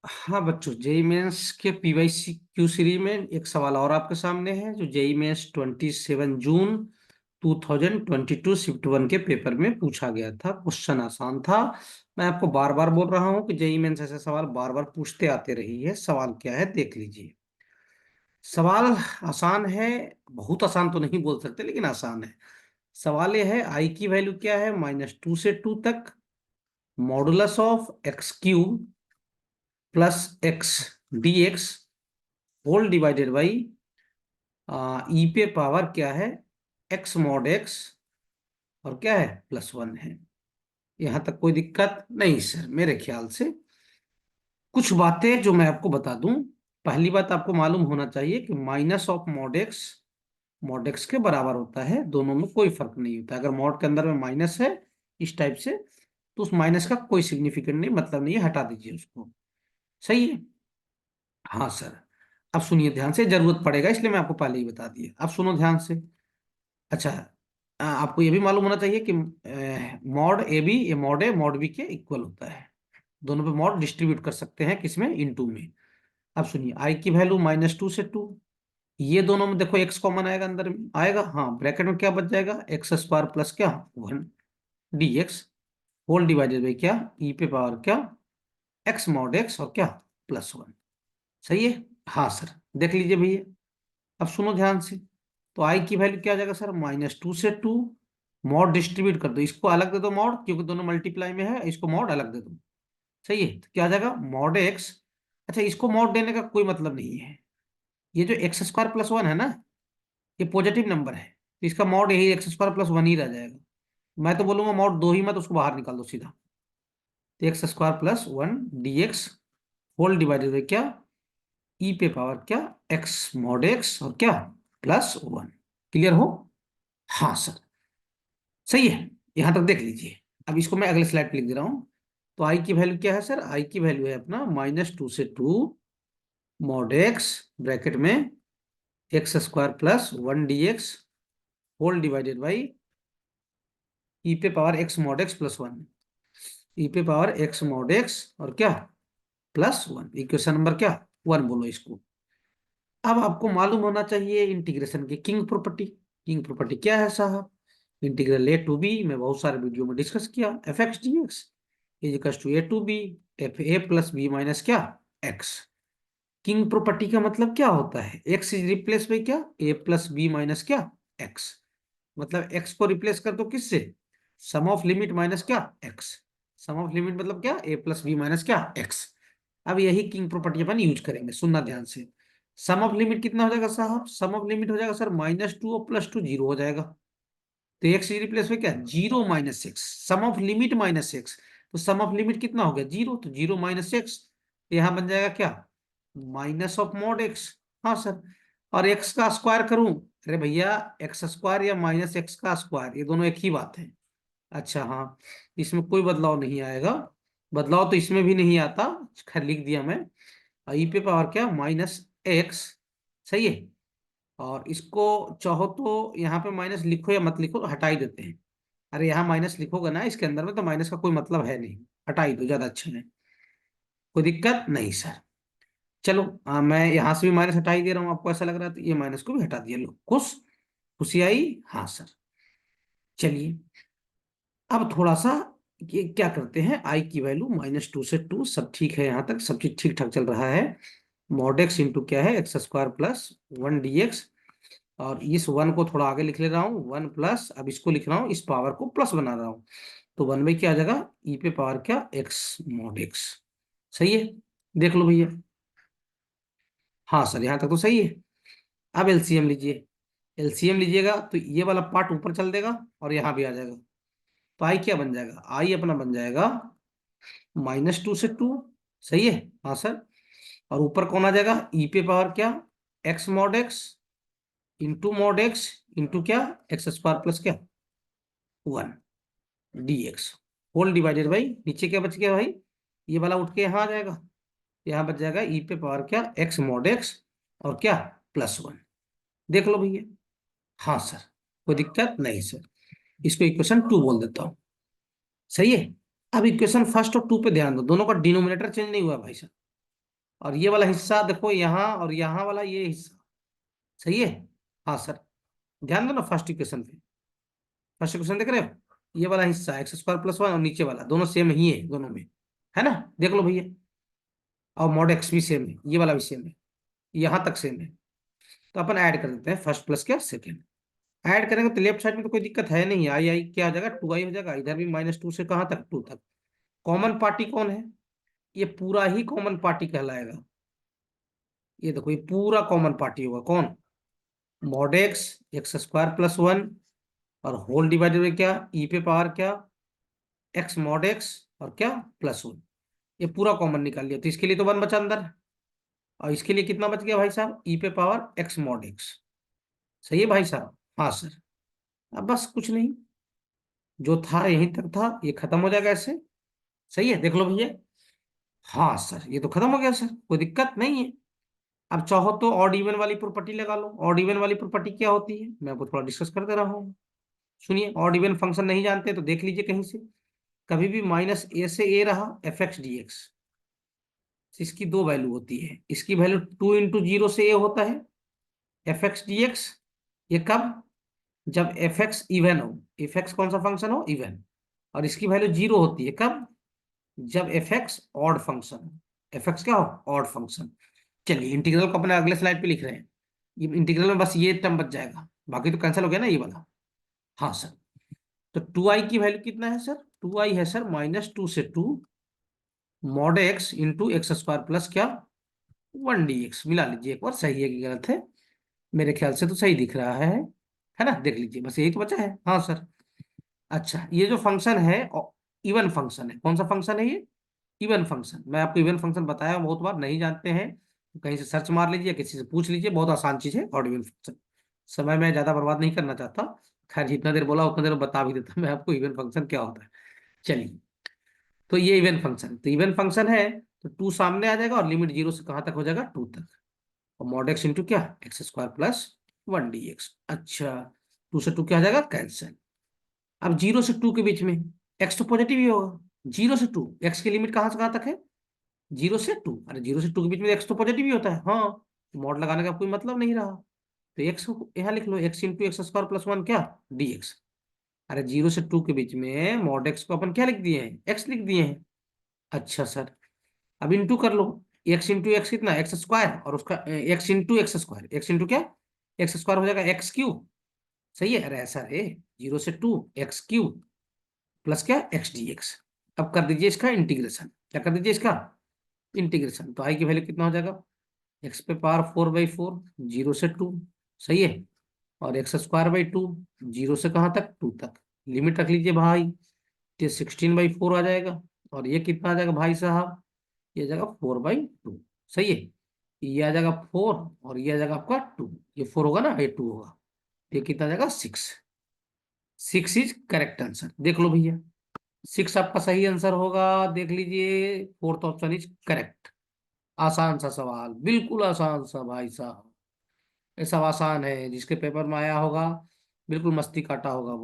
हाँ बच्चों, JEE mains के पीवाईसी क्यू सीरीज में एक सवाल और आपके सामने है जो जेई मेंस 27 जून 2022 शिफ्ट वन के पेपर में पूछा गया था। क्वेश्चन आसान था। मैं आपको बार बार बोल रहा हूँ कि जेई मेंस ऐसे सवाल बार बार पूछते आते रही है। सवाल क्या है देख लीजिए। सवाल आसान है, बहुत आसान तो नहीं बोल सकते लेकिन आसान है। सवाल ये है, आई की वैल्यू क्या है -2 से 2 तक, modulus of x cube plus x d x whole divided by e पे पावर क्या है एक्स मॉड एक्स और क्या है +1 है। यहां तक कोई दिक्कत नहीं सर मेरे ख्याल से। कुछ बातें जो मैं आपको बता दूं। पहली बात, आपको मालूम होना चाहिए कि माइनस ऑफ मॉड एक्स के बराबर होता है। दोनों में कोई फर्क नहीं होता। अगर मॉड के अंदर में माइनस है इस टाइप से, तो उस माइनस का कोई सिग्निफिकेंट नहीं, मतलब नहीं है, हटा दीजिए उसको। सही है। हाँ सर। अब सुनिए ध्यान से, जरूरत पड़ेगा इसलिए मैं आपको पहले ही बता दिया। अब सुनो ध्यान से। अच्छा, आपको ये भी मालूम होना चाहिए कि मॉड ए बी, ये मॉड ए मॉड बी के इक्वल होता है। दोनों पे मॉड डिस्ट्रीब्यूट कर सकते हैं, किसमें, इनटू में। अब सुनिए, आई की वैल्यू -2 से 2, ये दोनों में देखो एक्स कॉमन आएगा, अंदर में आएगा। हाँ, ब्रैकेट में क्या बच जाएगा, एक्स स्क्वायर प्लस क्या 1 d x whole divided by क्या ई पे पावर क्या एक्स मॉड एक्स और क्या +1। सही है। हाँ सर, देख लीजिए भैया। अब सुनो ध्यान से। तो आई की वैल्यू क्या आ जाएगा सर, -2 से 2, मॉड डिस्ट्रीब्यूट कर दो, इसको अलग दे दो मॉड, क्योंकि दोनों मल्टीप्लाई में है, इसको मॉड अलग दे दो। सही है, तो क्या आ जाएगा मॉड एक्स। अच्छा, इसको मॉड देने का कोई मतलब नहीं है। ये जो एक्स स्क्वायर +1 है ना, ये पॉजिटिव नंबर है, तो इसका मॉड यही एक्स स्क्वायर +1 ही रह जाएगा। मैं तो बोलूंगा मॉड दो ही मत, उसको बाहर निकाल दो सीधा। तो x square +1 d x whole divided by क्या ई पे पावर क्या एक्स मॉड एक्स और क्या +1। क्लियर हो। हाँ सर, सही है। यहां तक देख लीजिए। अब इसको मैं अगले स्लाइड पे लिख दे रहा हूं। तो आई की वैल्यू क्या है सर, आई की वैल्यू है अपना -2 से 2 मॉड एक्स ब्रैकेट में x square +1 d x whole divided by e पे power x mod x +1, e पे पावर एक्स मॉड एक्स और क्या +1। इक्वेशन नंबर क्या 1 बोलो इसको। अब आपको मालूम होना चाहिए इंटीग्रेशन की किंग प्रॉपर्टी। किंग प्रॉपर्टी क्या है साहब, इंटीग्रल ए टू बी, मैं बहुत सारे वीडियो में डिस्कस किया, f x d x is equal to a to b f a plus b minus क्या एक्स। किंग प्रॉपर्टी का मतलब क्या होता है, एक्स इज रिप्लेस बाई क्या ए प्लस बी माइनस क्या एक्स। मतलब एक्स को रिप्लेस कर दो किससे, सम ऑफ लिमिट माइनस क्या एक्स। सम ऑफ लिमिट मतलब क्या ए प्लस बी माइनस क्या एक्स। अब यही किंग प्रॉपर्टी अपन यूज करेंगे, सुनना ध्यान से। सम ऑफ लिमिट कितना हो जाएगा साहब, सम ऑफ लिमिट हो जाएगा सर -2 और +2 0 हो जाएगा। तो एक्स रिप्लेस में क्या 0 minus x, sum of limit -x। तो सम ऑफ लिमिट कितना हो गया 0, तो 0 माइनस एक्स। तो यहां बन जाएगा क्या माइनस ऑफ मॉड एक्स। हाँ सर। और एक्स का स्क्वायर करूं, अरे भैया एक्स स्क्वायर या -x का स्क्वायर ये दोनों एक ही बात है। अच्छा हाँ, इसमें कोई बदलाव नहीं आएगा। बदलाव तो इसमें भी नहीं आता, खैर लिख दिया मैं। ई पे पावर क्या -x। सही है। और इसको चाहो तो यहाँ पे माइनस लिखो या मत लिखो, तो हटा ही देते हैं। अरे यहाँ माइनस लिखोगे ना इसके अंदर में, तो माइनस का कोई मतलब है नहीं, हटा ही दो, ज्यादा अच्छा है। कोई दिक्कत नहीं सर। चलो मैं यहाँ से भी माइनस हटा ही दे रहा हूँ, आपको ऐसा लग रहा है तो ये माइनस को भी हटा दिया। लो खुश, खुशी आई। हाँ सर। चलिए, अब थोड़ा सा ये क्या करते हैं, आई की वैल्यू -2 से 2, सब ठीक है, यहाँ तक सब चीज ठीक ठाक चल रहा है। मॉड एक्स इंटू क्या है एक्स स्क्वायर +1 डी एक्स। और इस 1 को थोड़ा आगे लिख ले रहा हूँ, 1 प्लस, अब इसको लिख रहा हूँ, इस पावर को प्लस बना रहा हूँ। तो 1 में क्या आ जाएगा ई पे पावर क्या एक्स मॉड एक्स। सही है, देख लो भैया। हाँ सर, यहाँ तक तो सही है। अब एलसीएम लीजिए। एलसीएम लीजिएगा तो ये वाला पार्ट ऊपर चल देगा और यहाँ भी आ जाएगा। तो आई क्या बन जाएगा, आई अपना बन जाएगा -2 से 2। सही है। हाँ सर। और ऊपर कौन आ जाएगा, ई पे पावर क्या x mod x into mod x into क्या एक्स स्क्वायर प्लस क्या 1 d x whole divided by, नीचे क्या बच गया भाई, ये वाला उठ के यहाँ आ जाएगा। यहाँ बच जाएगा ई पे पावर क्या एक्स मॉड एक्स और क्या +1। देख लो भैया। हाँ सर, कोई दिक्कत नहीं सर। इसको इक्वेशन 2 बोल देता हूँ। सही है। अब इक्वेशन फर्स्ट और 2 पे ध्यान दो, दोनों का डिनोमिनेटर चेंज नहीं हुआ भाई साहब। और ये वाला हिस्सा देखो यहाँ, और यहाँ वाला ये हिस्सा, सही है। हाँ सर, ध्यान दो ना फर्स्ट इक्वेशन पे। फर्स्ट इक्वेशन देख रहे हो, ये वाला हिस्सा एक्स स्क्वायर प्लस वन, और नीचे वाला दोनों सेम ही है दोनों में, है ना, देख लो भैया। और मॉड एक्स भी सेम है, ये वाला भी सेम है, यहाँ तक सेम है। तो अपन ऐड कर देते हैं फर्स्ट प्लस क्या सेकेंड। ऐड करेंगे तो लेफ्ट साइड में तो कोई दिक्कत है नहीं, आई आई क्या हो जाएगा, टू आई हो जाएगा, इधर भी -2 से कहाँ तक, 2 तक। कॉमन पार्टी कौन है, ये पूरा ही कॉमन पार्टी कहलाएगा। ये देखो ये पूरा कॉमन पार्टी होगा, कौन, mod x, x square plus one, और होल डिवाइडेड बाई क्या, ई पे पावर क्या, एक्स मॉड एक्स, और क्या, प्लस वन। ये पूरा कॉमन निकाल लिया, तो इसके लिए तो वन बचा अंदर, और इसके लिए कितना बच गया भाई साहब, ई पे पावर एक्स मॉड एक्स। सही है भाई साहब। हाँ सर। अब बस कुछ नहीं, जो था यहीं तक था, ये खत्म हो जाएगा ऐसे। सही है, देख लो भैया। हाँ सर, ये तो खत्म हो गया सर, कोई दिक्कत नहीं है। अब चाहो तो ऑड इवन वाली प्रॉपर्टी लगा लो। ऑड इवन वाली प्रॉपर्टी क्या होती है, मैं आपको थोड़ा डिस्कस कर दे रहा हूँ। सुनिए, ऑड इवन फंक्शन नहीं जानते तो देख लीजिए कहीं से। कभी भी -a से a रहा एफ एक्स डी एक्स, इसकी दो वैल्यू होती है। इसकी वैल्यू 2 × 0 से a होता है, एफ एक्स डी एक्स। ये कब, जब एफ एक्स इवन हो, एफ एक्स कौन सा फंक्शन हो, इवन। और इसकी वैल्यू 0 होती है कब, जब एफ एक्स ऑड फंक्शन हो। एफ एक्स क्या हो, ऑड फंक्शन। चलिए इंटीग्रल को अपने अगले स्लाइड पे लिख रहे हैं। ये इंटीग्रल में बस ये टर्म बच जाएगा, बाकी तो कैंसिल हो गया ना ये वाला। हाँ सर। तो 2i की वैल्यू कितना है सर, 2i है सर -2 से 2 mod x into x square plus क्या 1 dx। मिला लीजिए एक बार, सही है कि गलत है, मेरे ख्याल से तो सही दिख रहा है ना, देख लीजिए, बस यही तो बचा है। हाँ सर। अच्छा, ये जो फंक्शन है इवन फंक्शन है, कौन सा फंक्शन है ये, इवन फंक्शन। मैं आपको इवन फंक्शन बताया बहुत बार, नहीं जानते हैं तो कहीं से सर्च मार लीजिए, किसी से पूछ लीजिए, बहुत आसान चीज है और इवन फंक्शन। समय मैं ज्यादा बर्बाद नहीं करना चाहता, खैर जितना देर बोला उतना देर बता भी देता मैं आपको इवन फंक्शन क्या होता है। चलिए, तो ये इवन फंक्शन, तो इवन फंक्शन है, तो 2 सामने आ जाएगा, और लिमिट 0 से कहाँ तक हो जाएगा, 2 तक। और मॉड एक्स इंटू क्या, एक्स स्क्वायर प्लस 1 dx। अच्छा, 2 से 2 क्या आ जाएगा, कैंसिल। अब 0 से 2 के बीच में एक्स तो पॉजिटिव ही होगा। 0 से 2 एक्स की लिमिट कहाँ से कहाँ तक है, 0 से 2। अरे 0 से 2 के बीच में एक्स तो पॉजिटिव ही होता है, हाँ, तो मॉड लगाने का कोई मतलब नहीं रहा। तो एक्स को यहाँ लिख लो, x into x square plus one क्या, dx। अरे 0 से 2 के बीच में मॉड एक्स को अपन क्या लिख दिए हैं, एक्स लिख दिए हैं। अच्छा सर, अब इंटू कर लो, एक्स इंटू एक्स कितना, एक्स स्क्वायर, और उसका x into x square, x into क्या, एक्स स्क्वायर हो जाएगा एक्स क्यूब। सही है, अरे ऐसा रे, 0 से 2 एक्स क्यूब प्लस क्या, एक्स डी एक्स। अब कर दीजिए इसका इंटीग्रेशन, क्या कर दीजिए इसका इंटीग्रेशन, तो आई की वैल्यू कितना हो जाएगा, एक्स पे पावर 4/4, 0 से 2। सही है, और एक्स स्क्वायर बाई 2, 0 से कहाँ तक, 2 तक। लिमिट रख लीजिए भाई, ये 16/4 आ जाएगा, और ये कितना आ जाएगा भाई साहब, ये आ जाएगा 4/2। सही है, ये आ जाएगा 4, और ये आ जाएगा आपका 2। ये 4 होगा ना, ये 2 होगा, ये कितना आ जाएगा, 6। 6 इज करेक्ट आंसर, देख लो भैया, 6 आपका सही आंसर होगा, देख लीजिए, फोर्थ ऑप्शन इज करेक्ट। आसान सा सवाल, बिल्कुल आसान सा भाई साहब, ये सब आसान है, जिसके पेपर में आया होगा बिल्कुल मस्ती काटा होगा वो।